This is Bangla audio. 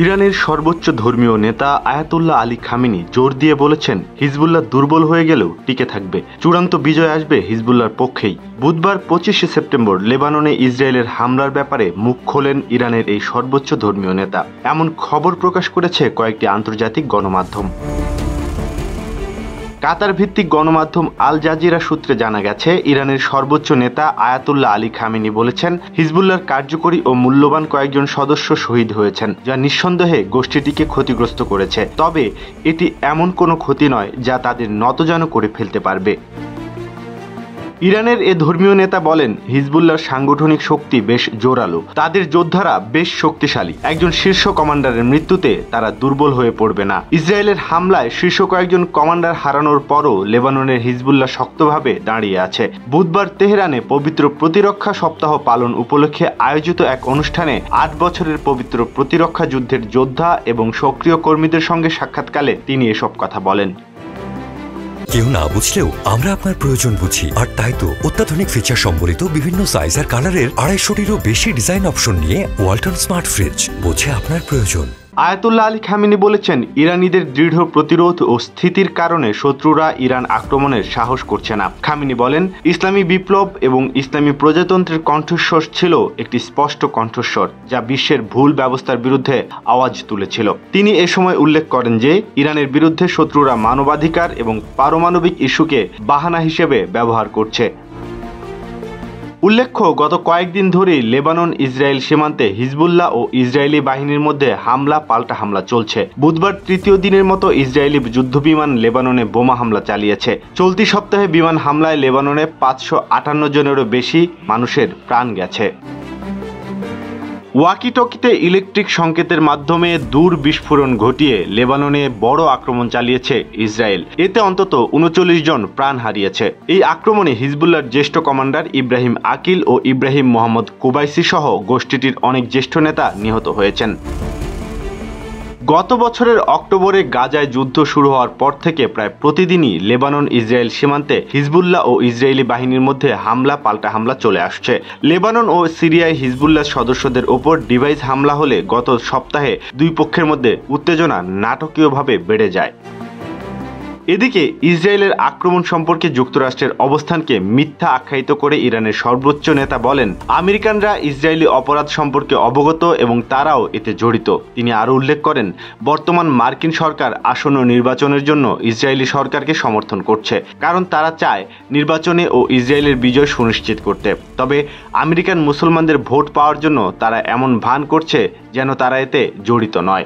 ইরানের সর্বোচ্চ ধর্মীয় নেতা আয়াতুল্লাহ আলী খামেনি জোর দিয়ে বলেছেন, হিজবুল্লাহ দুর্বল হয়ে গেলেও টিকে থাকবে, চূড়ান্ত বিজয় আসবে হিজবুল্লাহর পক্ষেই। বুধবার 25শে সেপ্টেম্বর লেবাননে ইসরায়েলের হামলার ব্যাপারে মুখ খোলেন ইরানের এই সর্বোচ্চ ধর্মীয় নেতা। এমন খবর প্রকাশ করেছে কয়েকটি আন্তর্জাতিক গণমাধ্যম। কাতার ভিত্তিক গণমাধ্যম আল জাজিরা সূত্রে জানা গেছে, ইরানের সর্বোচ্চ নেতা আয়াতুল্লাহ আলী খামেনি বলেছেন, হিজবুল্লাহর কার্যকরী ও মূল্যবান কয়েকজন সদস্য শহীদ হয়েছেন, যা নিঃসন্দেহে গোষ্ঠীটিকে ক্ষতিগ্রস্ত করেছে। তবে এটি এমন কোনো ক্ষতি নয় যা তাদের নতজানু করে ফেলতে পারবে। ইরানের এ ধর্মীয় নেতা বলেন, হিজবুল্লাহর সাংগঠনিক শক্তি বেশ জোরালো, তাদের যোদ্ধারা বেশ শক্তিশালী। একজন শীর্ষ কমান্ডারের মৃত্যুতে তারা দুর্বল হয়ে পড়বে না। ইসরায়েলের হামলায় শীর্ষ কয়েকজন কমান্ডার হারানোর পরও লেবাননের হিজবুল্লাহ শক্তভাবে দাঁড়িয়ে আছে। বুধবার তেহরানে পবিত্র প্রতিরক্ষা সপ্তাহ পালন উপলক্ষে আয়োজিত এক অনুষ্ঠানে 8 বছরের পবিত্র প্রতিরক্ষা যুদ্ধের যোদ্ধা এবং সক্রিয় কর্মীদের সঙ্গে সাক্ষাৎকালে তিনি এসব কথা বলেন। কেউ না বুঝলেও আমরা আপনার প্রয়োজন বুঝি, আর তাই তো অত্যাধুনিক ফিচার সম্বলিত বিভিন্ন সাইজ আর কালারের 250-টিরও বেশি ডিজাইন অপশন নিয়ে ওয়ালটন স্মার্ট ফ্রিজ বোঝে আপনার প্রয়োজন। আয়াতুল্লাহ আলী খামেনি বলেছেন, ইরানিদের দৃঢ় প্রতিরোধ ও স্থিতির কারণে শত্রুরা ইরান আক্রমণের সাহস করছে না। খামেনি বলেন, ইসলামী বিপ্লব এবং ইসলামী প্রজাতন্ত্রের কণ্ঠস্বর ছিল একটি স্পষ্ট কণ্ঠস্বর, যা বিশ্বের ভুল ব্যবস্থার বিরুদ্ধে আওয়াজ তুলেছিল। তিনি এ সময় উল্লেখ করেন যে, ইরানের বিরুদ্ধে শত্রুরা মানবাধিকার এবং পারমাণবিক ইস্যুকে বাহানা হিসেবে ব্যবহার করছে। উল্লেখ্য, গত কয়েকদিন ধরেই লেবানন ইসরায়েল সীমান্তে হিজবুল্লাহ ও ইসরায়েলি বাহিনীর মধ্যে হামলা পাল্টা হামলা চলছে। বুধবার তৃতীয় দিনের মতো ইসরায়েলি যুদ্ধবিমান লেবাননে বোমা হামলা চালিয়েছে। চলতি সপ্তাহে বিমান হামলায় লেবাননে 558 জনেরও বেশি মানুষের প্রাণ গেছে। ওয়াকিটকিতে ইলেকট্রিক সংকেতের মাধ্যমে দূর বিস্ফোরণ ঘটিয়ে লেবাননে বড় আক্রমণ চালিয়েছে ইসরায়েল। এতে অন্তত 39 জন প্রাণ হারিয়েছে। এই আক্রমণে হিজবুল্লাহর জ্যেষ্ঠ কমান্ডার ইব্রাহিম আকিল ও ইব্রাহিম মোহাম্মদ কুবাইসি সহ গোষ্ঠীটির অনেক জ্যেষ্ঠ নেতা নিহত হয়েছেন। গত বছরের অক্টোবরে গাজায় যুদ্ধ শুরু হওয়ার পর থেকে প্রায় প্রতিদিনই লেবানন ইসরায়েল সীমান্তে হিজবুল্লাহ ও ইসরায়েলি বাহিনীর মধ্যে হামলা পাল্টা হামলা চলে আসছে। লেবানন ও সিরিয়ায় হিজবুল্লাহ সদস্যদের ওপর ডিভাইস হামলা হলে গত সপ্তাহে দুই পক্ষের মধ্যে উত্তেজনা নাটকীয়ভাবে বেড়ে যায়। এদিকে ইসরায়েলের আক্রমণ সম্পর্কে যুক্তরাষ্ট্রের অবস্থানকে মিথ্যা আখ্যায়িত করে ইরানের সর্বোচ্চ নেতা বলেন, আমেরিকানরা ইসরায়েলি অপরাধ সম্পর্কে অবগত এবং তারাও এতে জড়িত। তিনি আরও উল্লেখ করেন, বর্তমান মার্কিন সরকার আসন্ন নির্বাচনের জন্য ইসরায়েলি সরকারকে সমর্থন করছে, কারণ তারা চায় নির্বাচনে ও ইসরায়েলের বিজয় সুনিশ্চিত করতে। তবে আমেরিকান মুসলমানদের ভোট পাওয়ার জন্য তারা এমন ভান করছে যেন তারা এতে জড়িত নয়।